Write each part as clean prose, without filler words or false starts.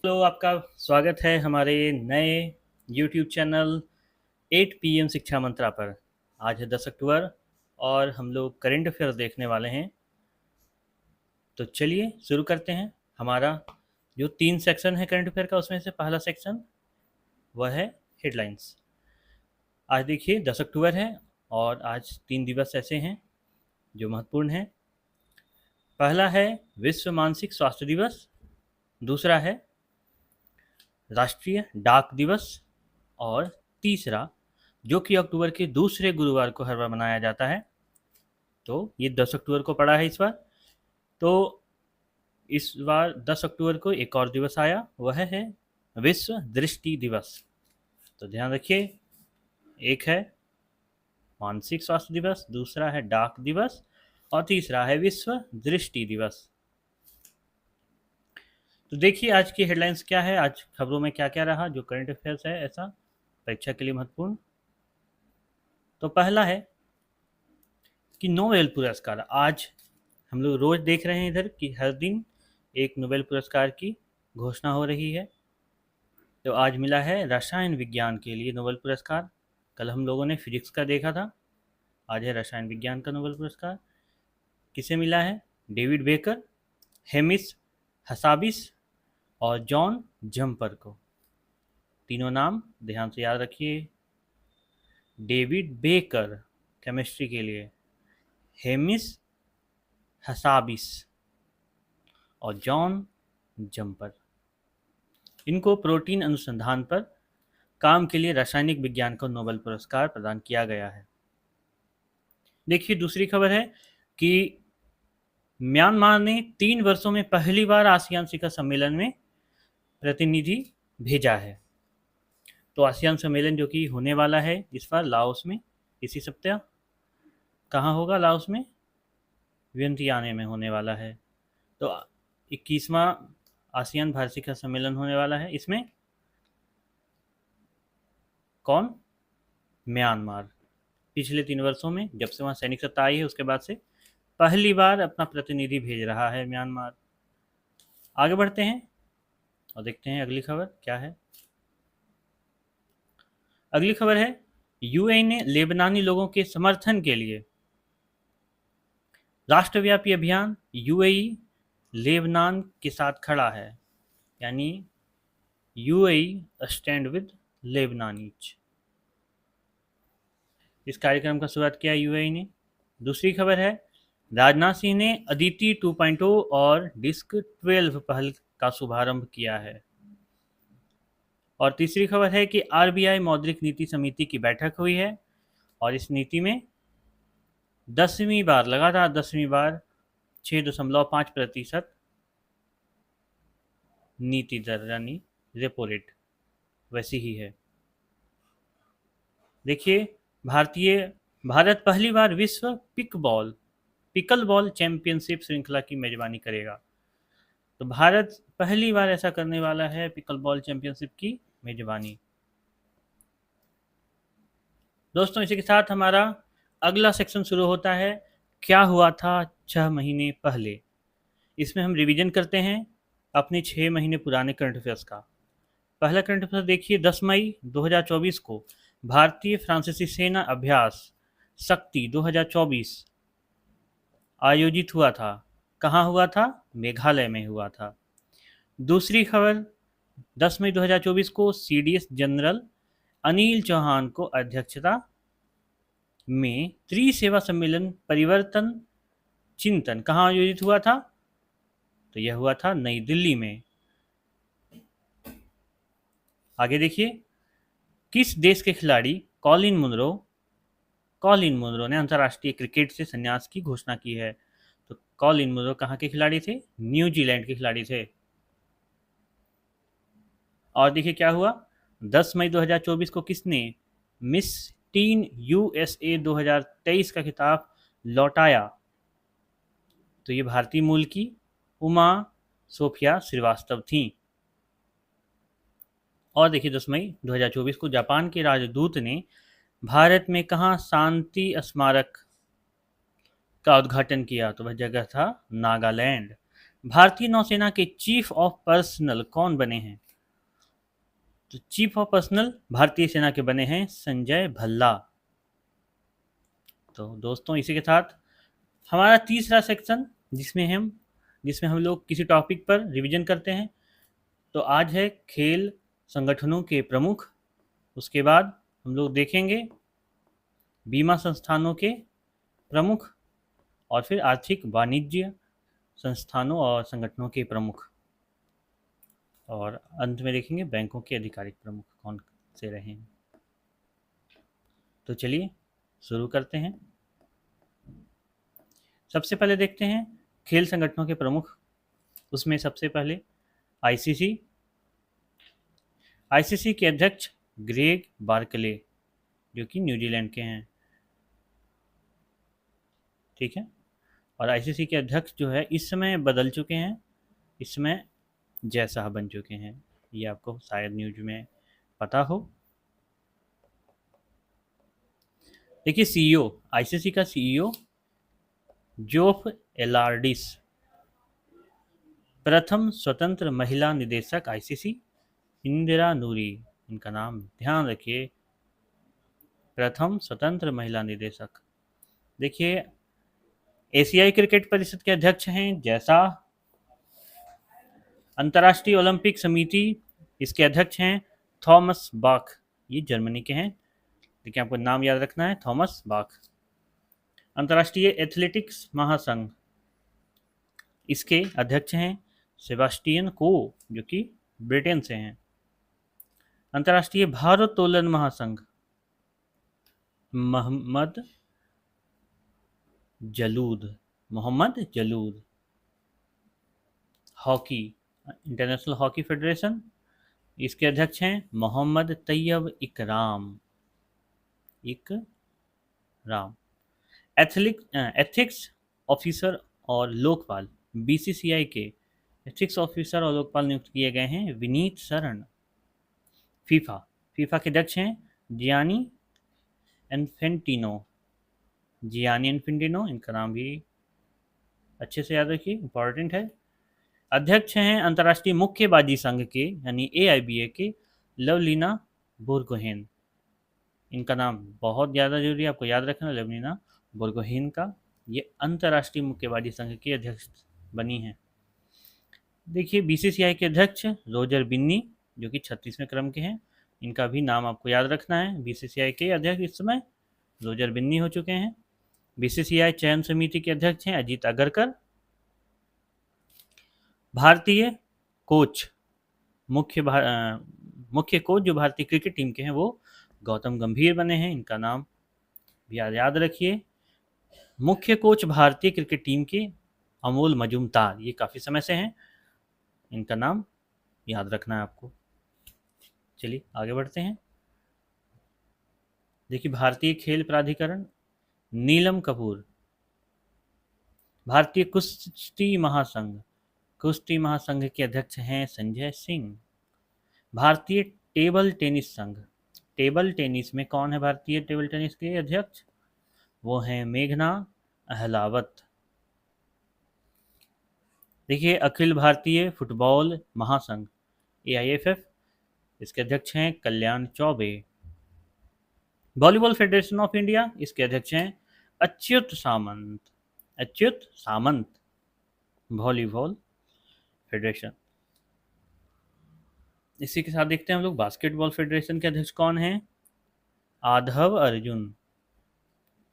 Hello, आपका स्वागत है हमारे नए यूट्यूब चैनल 8 PM शिक्षा मंत्रा पर। आज है 10 अक्टूबर और हम लोग करंट अफेयर्स देखने वाले हैं। तो चलिए शुरू करते हैं। हमारा जो 3 सेक्शन है करंट अफेयर का, उसमें से पहला सेक्शन वह है हेडलाइंस। आज देखिए 10 अक्टूबर है और आज 3 दिवस ऐसे हैं जो महत्वपूर्ण हैं। पहला है विश्व मानसिक स्वास्थ्य दिवस, दूसरा है राष्ट्रीय डाक दिवस और तीसरा, जो कि अक्टूबर के दूसरे गुरुवार को हर बार मनाया जाता है। तो ये 10 अक्टूबर को पड़ा है इस बार। तो इस बार 10 अक्टूबर को एक और दिवस आया, वह है विश्व दृष्टि दिवस। तो ध्यान रखिए, एक है मानसिक स्वास्थ्य दिवस, दूसरा है डाक दिवस और तीसरा है विश्व दृष्टि दिवस। तो देखिए आज की हेडलाइंस क्या है, आज खबरों में क्या क्या रहा जो करंट अफेयर्स है ऐसा परीक्षा के लिए महत्वपूर्ण। तो पहला है कि नोबेल पुरस्कार। आज हम लोग रोज देख रहे हैं इधर कि हर दिन एक नोबेल पुरस्कार की घोषणा हो रही है। तो आज मिला है रसायन विज्ञान के लिए नोबेल पुरस्कार। कल हम लोगों ने फिजिक्स का देखा था, आज है रसायन विज्ञान का नोबेल पुरस्कार। किसे मिला है? डेविड बेकर, हेमिस हसाबिस और जॉन जम्पर को। तीनों नाम ध्यान से याद रखिए। डेविड बेकर केमिस्ट्री के लिए, हेमिस हसाबिस और जॉन जम्पर, इनको प्रोटीन अनुसंधान पर काम के लिए रासायनिक विज्ञान का नोबेल पुरस्कार प्रदान किया गया है। देखिए दूसरी खबर है कि म्यांमार ने 3 वर्षों में पहली बार आसियान शिखर सम्मेलन में प्रतिनिधि भेजा है। तो आसियान सम्मेलन जो कि होने वाला है इस बार लाओस में इसी सप्ताह। कहाँ होगा? लाओस में वियंतियाने में होने वाला है। तो 21वां आसियान भारत शिखर सम्मेलन होने वाला है। इसमें कौन? म्यांमार। पिछले 3 वर्षों में जब से वहाँ सैनिक सत्ता आई है उसके बाद से पहली बार अपना प्रतिनिधि भेज रहा है म्यांमार। आगे बढ़ते हैं और देखते हैं अगली खबर क्या है। अगली खबर है यूएई ने लेबनानी लोगों के समर्थन के लिए राष्ट्रव्यापी अभियान यूएई लेबनान के साथ खड़ा है, यानी यूएई स्टैंड विद लेबनानीज। इस कार्यक्रम का शुरुआत किया यूएई ने। दूसरी खबर है राजनाथ सिंह ने अदिति 2.0 और डिस्क 12 पहल का शुभारंभ किया है। और तीसरी खबर है कि आरबीआई मौद्रिक नीति समिति की बैठक हुई है और इस नीति में 10वीं बार लगातार 10वीं बार 6.5% नीति दर यानी रेपो रेट वैसी ही है। देखिए भारत पहली बार विश्व पिकल बॉल चैंपियनशिप श्रृंखला की मेजबानी करेगा। तो भारत पहली बार ऐसा करने वाला है, पिकल बॉल चैंपियनशिप की मेजबानी। दोस्तों इसी के साथ हमारा अगला सेक्शन शुरू होता है, क्या हुआ था 6 महीने पहले। इसमें हम रिवीजन करते हैं अपने 6 महीने पुराने करंट अफेयर्स का। पहला करंट अफेयर देखिए, 10 मई 2024 को भारतीय फ्रांसीसी सेना अभ्यास शक्ति 2024 आयोजित हुआ था। कहाँ हुआ था? मेघालय में हुआ था। दूसरी खबर, 10 मई 2024 को सीडीएस जनरल अनिल चौहान को अध्यक्षता में त्रिसेवा सम्मेलन परिवर्तन चिंतन कहाँ आयोजित हुआ था? तो यह हुआ था नई दिल्ली में। आगे देखिए, किस देश के खिलाड़ी कॉलिन मुनरो ने अंतर्राष्ट्रीय क्रिकेट से संन्यास की घोषणा की है। तो कॉलिन मुनरो कहाँ के खिलाड़ी थे? न्यूजीलैंड के खिलाड़ी थे। और देखिए क्या हुआ, 10 मई 2024 को किसने मिस टीन यूएसए 2023 का खिताब लौटाया? तो ये भारतीय मूल की उमा सोफिया श्रीवास्तव थी। और देखिए 10 मई 2024 को जापान के राजदूत ने भारत में कहाँ शांति स्मारक का उद्घाटन किया? तो वह जगह था नागालैंड। भारतीय नौसेना के चीफ ऑफ पर्सनल कौन बने हैं? तो चीफ ऑफ पर्सनल भारतीय सेना के बने हैं संजय भल्ला। तो दोस्तों इसी के साथ हमारा तीसरा सेक्शन जिसमें हम लोग किसी टॉपिक पर रिवीजन करते हैं, तो आज है खेल संगठनों के प्रमुख। उसके बाद हम लोग देखेंगे बीमा संस्थानों के प्रमुख, और फिर आर्थिक वाणिज्य संस्थानों और संगठनों के प्रमुख, और अंत में देखेंगे बैंकों के आधिकारिक प्रमुख कौन से रहे हैं। तो चलिए शुरू करते हैं। सबसे पहले देखते हैं खेल संगठनों के प्रमुख। उसमें सबसे पहले आईसीसी। आईसीसी के अध्यक्ष ग्रेग बार्कले, जो कि न्यूजीलैंड के हैं, ठीक है। और आईसीसी के अध्यक्ष जो है इस समय बदल चुके हैं, इस समय जय शाह बन चुके हैं, ये आपको शायद न्यूज में पता हो। देखिए सीईओ, आईसीसी का सीईओ जोफ एलार्डिस। प्रथम स्वतंत्र महिला निदेशक आईसीसी इंदिरा नूरी, इनका नाम ध्यान रखिए, प्रथम स्वतंत्र महिला निदेशक। देखिए एशियाई क्रिकेट परिषद के अध्यक्ष हैं जैसा। अंतर्राष्ट्रीय ओलंपिक समिति, इसके अध्यक्ष हैं थॉमस बाख, ये जर्मनी के हैं, लेकिन आपको नाम याद रखना है, थॉमस बाख। अंतर्राष्ट्रीय एथलेटिक्स महासंघ, इसके अध्यक्ष हैं सेबास्टियन को, जो कि ब्रिटेन से हैं। अंतर्राष्ट्रीय भारोत्तोलन महासंघ, Mohammed Jaloud. Hockey, international hockey federation, इसके अध्यक्ष हैं मोहम्मद तैयब इकराम। एथिक्स ऑफिसर और लोकपाल, बीसीसीआई के एथिक्स ऑफिसर और लोकपाल नियुक्त किए गए हैं विनीत शरण। फीफा के अध्यक्ष हैं जियानी इन्फेंटिनो, इनका नाम भी अच्छे से याद रखिए, इंपॉर्टेंट है। अध्यक्ष हैं अंतर्राष्ट्रीय मुक्केबाजी संघ के यानी एआईबीए के लवलीना बोरगोहेन, इनका नाम बहुत ज़्यादा जरूरी है, आपको याद रखना, लवलीना बोरगोहेन का, ये अंतर्राष्ट्रीय मुक्केबाजी संघ की अध्यक्ष बनी हैं। देखिए बीसीसीआई के अध्यक्ष रोजर बिन्नी, जो कि 36वें क्रम के हैं, इनका भी नाम आपको याद रखना है। बीसीसीआई के अध्यक्ष इस समय रोजर बिन्नी हो चुके हैं। बीसीसीआई चयन समिति के अध्यक्ष हैं अजीत अगरकर। भारतीय कोच, मुख्य कोच जो भारतीय क्रिकेट टीम के हैं वो गौतम गंभीर बने हैं, इनका नाम भी याद रखिए। मुख्य कोच भारतीय क्रिकेट टीम के अमोल मजूमदार, ये काफ़ी समय से हैं, इनका नाम याद रखना है आपको। चलिए आगे बढ़ते हैं। देखिए भारतीय खेल प्राधिकरण, नीलम कपूर। भारतीय कुश्ती महासंघ के अध्यक्ष हैं संजय सिंह। भारतीय टेबल टेनिस संघ, टेबल टेनिस में कौन है भारतीय टेबल टेनिस के अध्यक्ष? वो हैं मेघना अहलावत। देखिए अखिल भारतीय फुटबॉल महासंघ, एआईएफएफ, इसके अध्यक्ष हैं Kalyan Chaubey. Volleyball federation of India, इसके अध्यक्ष हैं अच्युत सामंत। Volleyball federation. इसी के साथ देखते हैं हम लोग बास्केटबॉल फेडरेशन के अध्यक्ष कौन हैं? आधव अर्जुन।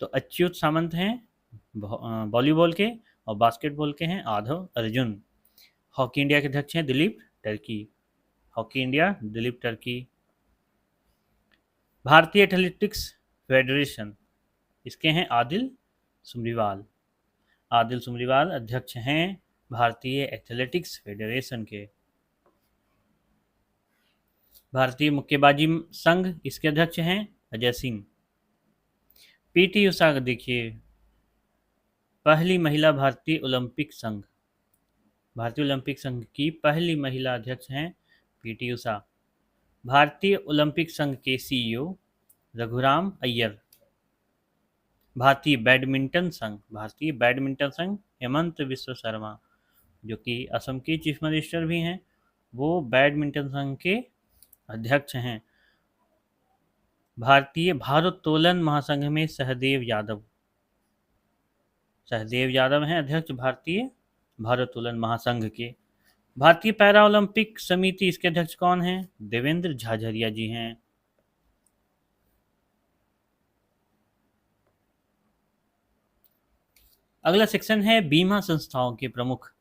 तो अच्युत सामंत हैं वॉलीबॉल के, और बास्केटबॉल के हैं आधव अर्जुन। हॉकी इंडिया के अध्यक्ष हैं दिलीप टर्की। भारतीय एथलेटिक्स फेडरेशन, इसके हैं आदिल सुमरीवाल अध्यक्ष हैं भारतीय एथलेटिक्स फेडरेशन के। भारतीय मुक्केबाजी संघ, इसके अध्यक्ष हैं अजय सिंह। पीटी उषा, देखिए पहली महिला भारतीय ओलंपिक संघ की पहली महिला अध्यक्ष हैं पीटी उषा। भारतीय ओलंपिक संघ के सीईओ रघुराम अय्यर। भारतीय बैडमिंटन संघ हेमंत विश्व शर्मा। जो कि असम के चीफ मिनिस्टर भी हैं, वो बैडमिंटन संघ के अध्यक्ष हैं। भारतीय भारोत्तोलन महासंघ में सहदेव यादव हैं अध्यक्ष भारतीय भारोत्तोलन महासंघ के। भारतीय पैरा ओलंपिक समिति, इसके अध्यक्ष कौन हैं? देवेंद्र झाझरिया जी हैं। अगला सेक्शन है बीमा संस्थाओं के प्रमुख।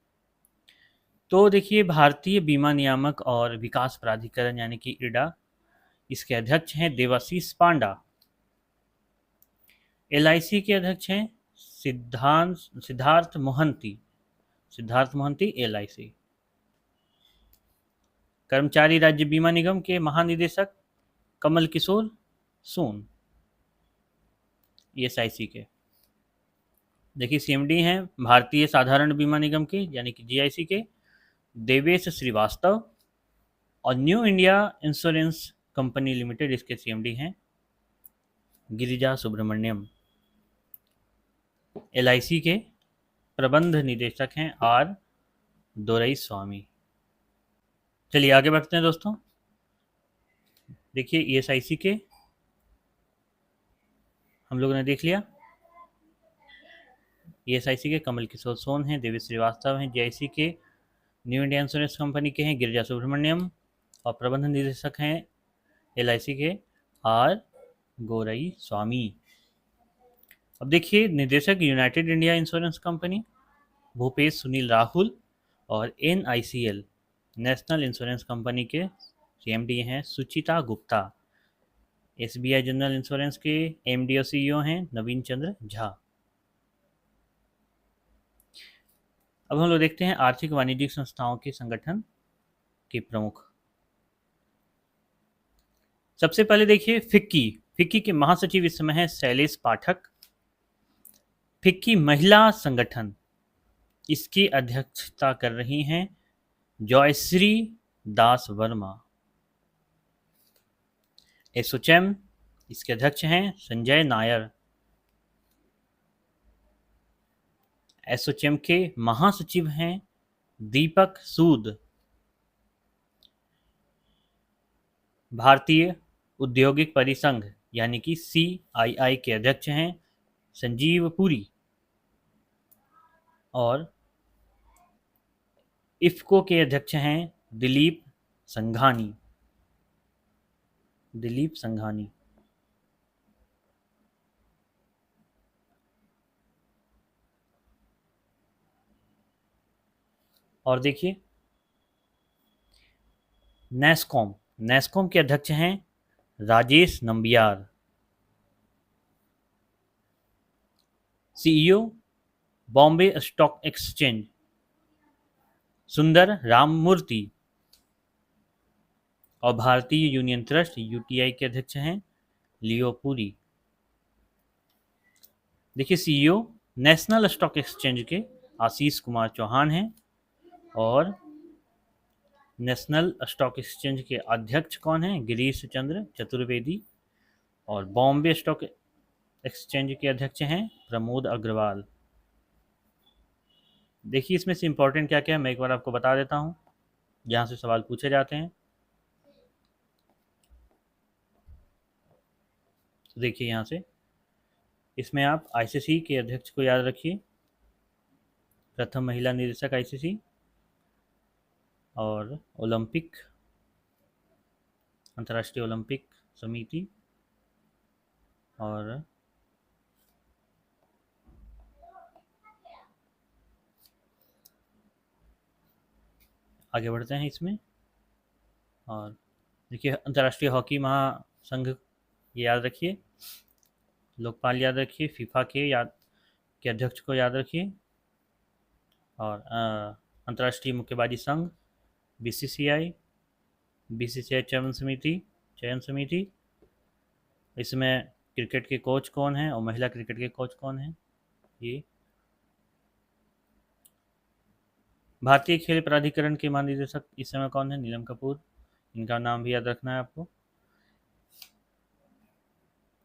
तो देखिए, भारतीय बीमा नियामक और विकास प्राधिकरण यानी कि इरडा, इसके अध्यक्ष हैं देवाशीष पांडा। एलआईसी के अध्यक्ष हैं सिद्धार्थ मोहंती। एलआईसी। कर्मचारी राज्य बीमा निगम के महानिदेशक कमल किशोर सोन, ईएसआईसी के। देखिए, सीएमडी हैं भारतीय साधारण बीमा निगम के यानी कि जीआईसी के देवेश श्रीवास्तव, और new India insurance company limited, इसके सीएमडी हैं गिरिजा सुब्रमण्यम। एलआईसी के प्रबंध निदेशक हैं आर दोरई स्वामी। चलिए आगे बढ़ते हैं दोस्तों। देखिए, ईएसआईसी के हम लोगों ने देख लिया। ईएसआईसी के कमल किशोर सोन हैं, देवेश श्रीवास्तव हैं। जीआईसी के न्यू इंडिया इंश्योरेंस कंपनी के हैं गिरिजा सुब्रमण्यम, और प्रबंध निदेशक हैं एलआईसी के आर गोरई स्वामी। अब देखिए, निदेशक United India insurance company Bhupesh Sunil Rahul, और एनआईसीएल नेशनल इंश्योरेंस कंपनी के सीएमडी हैं सुचिता गुप्ता। एसबीआई जनरल इंश्योरेंस के एमडी और सीईओ हैं नवीन चंद्र झा। अब हम लोग देखते हैं आर्थिक वाणिज्यिक संस्थाओं के संगठन के प्रमुख। सबसे पहले देखिए फिक्की के महासचिव इस समय है शैलेश पाठक। फिक्की महिला संगठन, इसकी अध्यक्षता कर रही हैं जॉयश्री दास वर्मा। एसोचैम, इसके अध्यक्ष हैं संजय नायर। एसोचैम के महासचिव हैं दीपक सूद। भारतीय औद्योगिक परिसंघ यानी कि सीआईआई के अध्यक्ष हैं संजीव पुरी, और इफ्को के अध्यक्ष हैं दिलीप संघानी। और देखिए, नेस्कॉम के अध्यक्ष हैं Rajesh Nambiar. CEO Bombay stock exchange सुंदर राममूर्ति, और भारतीय यूनियन ट्रस्ट यूटीआई के अध्यक्ष हैं लियो पुरी। देखिए, सीईओ नेशनल स्टॉक एक्सचेंज के आशीष कुमार चौहान हैं, और नेशनल स्टॉक एक्सचेंज के अध्यक्ष कौन हैं? गिरीश चंद्र चतुर्वेदी, और बॉम्बे स्टॉक एक्सचेंज के अध्यक्ष हैं प्रमोद अग्रवाल। देखिए, इसमें से इंपॉर्टेंट क्या क्या है मैं एक बार आपको बता देता हूँ, जहाँ से सवाल पूछे जाते हैं। तो देखिए, यहाँ से इसमें आप आईसीसी के अध्यक्ष को याद रखिए, प्रथम महिला निदेशक आईसीसी, और अंतर्राष्ट्रीय ओलंपिक समिति, और आगे बढ़ते हैं इसमें। और देखिए, अंतर्राष्ट्रीय हॉकी महासंघ ये याद रखिए, लोकपाल याद रखिए, फीफा के अध्यक्ष को याद रखिए, और अंतर्राष्ट्रीय मुक्केबाजी संघ बीसीसीआई चयन समिति। इसमें क्रिकेट के कोच कौन हैं और महिला क्रिकेट के कोच कौन हैं? ये भारतीय खेल प्राधिकरण के महानिदेशक इस समय कौन है? नीलम कपूर। इनका नाम भी याद रखना है आपको।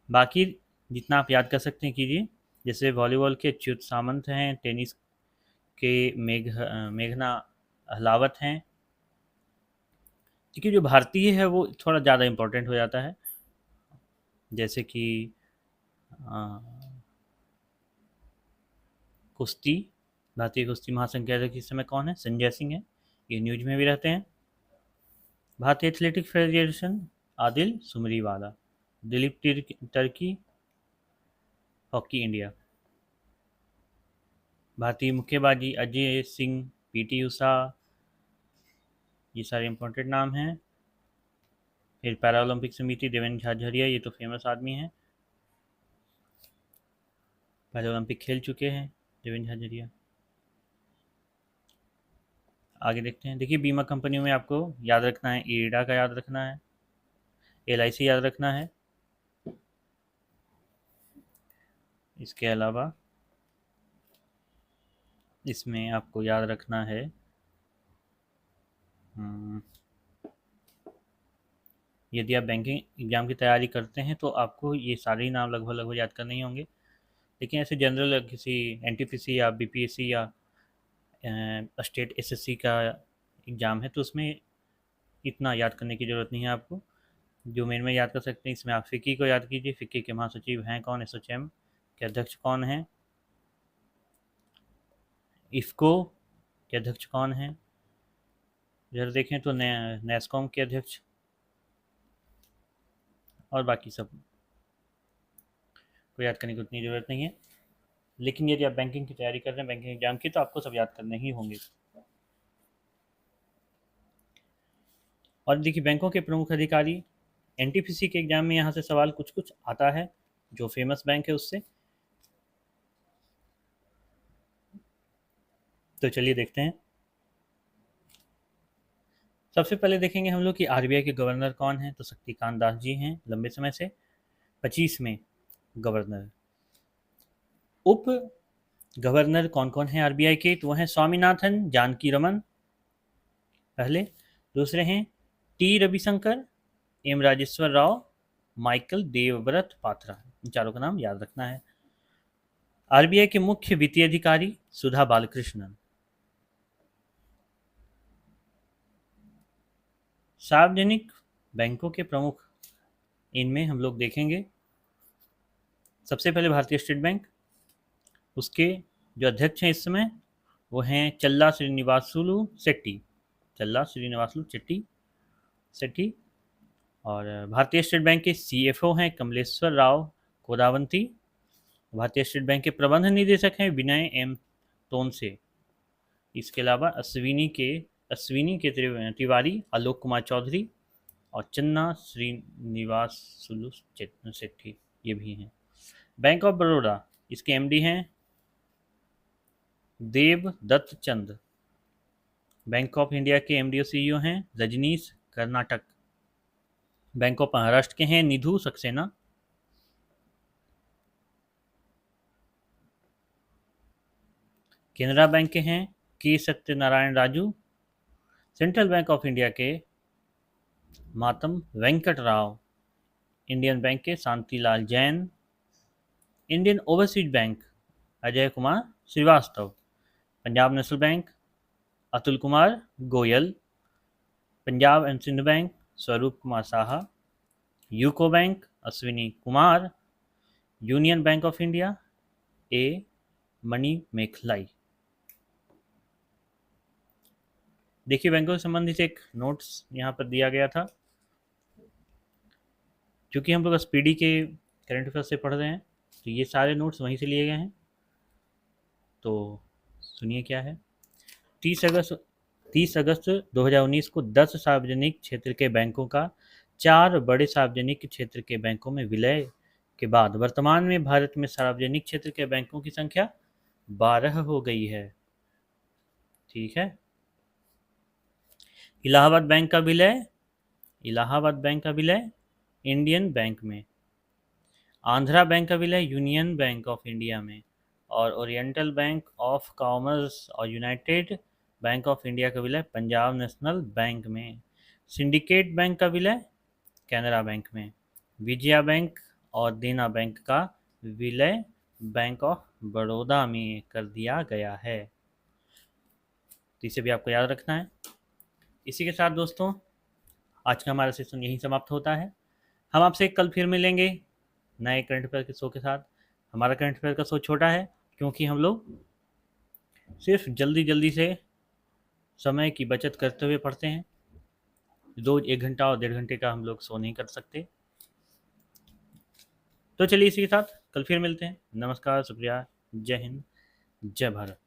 बाकी जितना आप याद कर सकते हैं कीजिए। जैसे वॉलीबॉल के अच्युत सामंत हैं, टेनिस के मेघना अहलावत हैं। देखिए जो भारतीय है वो थोड़ा ज़्यादा इम्पोर्टेंट हो जाता है, जैसे कि अ, कुश्ती, भारतीय कुश्ती महासंघ के अध्यक्ष इस समय कौन है? संजय सिंह है, ये न्यूज में भी रहते हैं। भारतीय athletic federation Adille Sumariwalla. Dilip Tirkey hockey India. भारतीय मुक्केबाजी अजय सिंह, पीटी उषा, ये सारे इंपॉर्टेंट नाम हैं। फिर पैरालंपिक समिति देवेंद्र झाझरिया, ये तो फेमस आदमी हैं, पहले ओलंपिक खेल चुके हैं देवेंद्र झाझरिया। आगे देखते हैं। देखिए बीमा कंपनियों में आपको याद रखना है, एडा का याद रखना है, एलआईसी याद रखना है। इसके अलावा इसमें आपको याद रखना है यदि आप बैंकिंग एग्जाम की तैयारी करते हैं तो आपको ये सारे ही नाम लगभग लगभग याद करने ही होंगे। लेकिन ऐसे जनरल किसी एनटीपीसी या बीपीएससी या स्टेट एसएससी का एग्ज़ाम है तो उसमें इतना याद करने की ज़रूरत नहीं है आपको। जो मेन में याद कर सकते हैं, इसमें आप फिक्की को याद कीजिए। फिक्की के महासचिव हैं कौन? एसोचैम के अध्यक्ष कौन हैं? इफ़को के अध्यक्ष कौन हैं? इधर देखें तो नेस्कॉम के अध्यक्ष, और बाकी सब को याद करने की उतनी ज़रूरत नहीं है। लेकिन यदि आप बैंकिंग की तैयारी कर रहे हैं, बैंकिंग एग्जाम की, तो आपको सब याद करने ही होंगे। और देखिए बैंकों के प्रमुख अधिकारी, एनटीपीसी के एग्जाम में यहाँ से सवाल कुछ कुछ आता है जो फेमस बैंक है उससे। तो चलिए देखते हैं। सबसे पहले देखेंगे हम लोग कि आरबीआई के गवर्नर कौन हैं। तो शक्तिकांत दास जी हैं, लंबे समय से 25 में गवर्नर। उप गवर्नर कौन कौन है आरबीआई के? तो वह हैं स्वामीनाथन जानकी रमन पहले, दूसरे हैं T Ravishankar, M Rajeshwar Rao, Michael Debabrata Patra. इन चारों का नाम याद रखना है। आरबीआई के मुख्य वित्तीय अधिकारी सुधा बालकृष्णन। सार्वजनिक बैंकों के प्रमुख, इनमें हम लोग देखेंगे सबसे पहले भारतीय स्टेट बैंक। उसके जो अध्यक्ष हैं इस समय वो हैं चल्ला श्रीनिवासुलु शेट्टी, चल्ला श्रीनिवासुलु शेट्टी शेट्टी। और भारतीय स्टेट बैंक के सीएफओ हैं कमलेश्वर राव कोदावंती। भारतीय स्टेट बैंक के प्रबंध निदेशक हैं विनय एम तोनसे। इसके अलावा अश्विनी के तिवारी, आलोक कुमार चौधरी और चन्ना श्रीनिवासुलु शेट्टी, ये भी हैं। बैंक ऑफ बड़ौदा, इसके एमडी हैं Dev Datt Chand. Bank of India के एमडी और सीईओ हैं रजनीश कर्नाटक। बैंक ऑफ महाराष्ट्र के हैं निधु सक्सेना। केनरा बैंक के हैं K Satyanarayana Raju. Central bank of India के मातम वेंकट राव। इंडियन बैंक के Shantilal Jain. Indian overseas bank Ajay Kumar Srivastava. Punjab national bank Atul Kumar Goel. Punjab and Sindh bank Swaroop Kumar Saha. UCO bank Ashwini Kumar. Union bank of India ए मणि मेखलाई। देखिए बैंकों से संबंधित एक नोट्स यहाँ पर दिया गया था। क्योंकि हम लोग स्पीडी के करंट अफेयर से पढ़ रहे हैं तो ये सारे नोट्स वहीं से लिए गए हैं। तो सुनिए क्या है। 30 अगस्त 2019 को 10 सार्वजनिक क्षेत्र के बैंकों का 4 बड़े सार्वजनिक क्षेत्र के बैंकों में विलय के बाद वर्तमान में भारत में सार्वजनिक क्षेत्र के बैंकों की संख्या 12 हो गई है। ठीक है। इलाहाबाद बैंक का विलय इंडियन बैंक में। आंध्रा बैंक का विलय यूनियन बैंक ऑफ इंडिया में। और ओरिएंटल बैंक ऑफ कॉमर्स और यूनाइटेड बैंक ऑफ इंडिया का विलय पंजाब नेशनल बैंक में। सिंडिकेट बैंक का विलय कैनरा बैंक में। विजया बैंक और देना बैंक का विलय बैंक ऑफ बड़ौदा में कर दिया गया है। तो इसे भी आपको याद रखना है। इसी के साथ दोस्तों आज का हमारा सेशन यहीं समाप्त होता है। हम आपसे कल फिर मिलेंगे नए करंट अफेयर के शो के साथ। हमारा करंट अफेयर का शो छोटा है क्योंकि हम लोग सिर्फ जल्दी जल्दी से समय की बचत करते हुए पढ़ते हैं। रोज 1 घंटा और 1.5 घंटे का हम लोग शो नहीं कर सकते। तो चलिए इसी के साथ कल फिर मिलते हैं। नमस्कार, शुक्रिया, जय हिंद, जय भारत।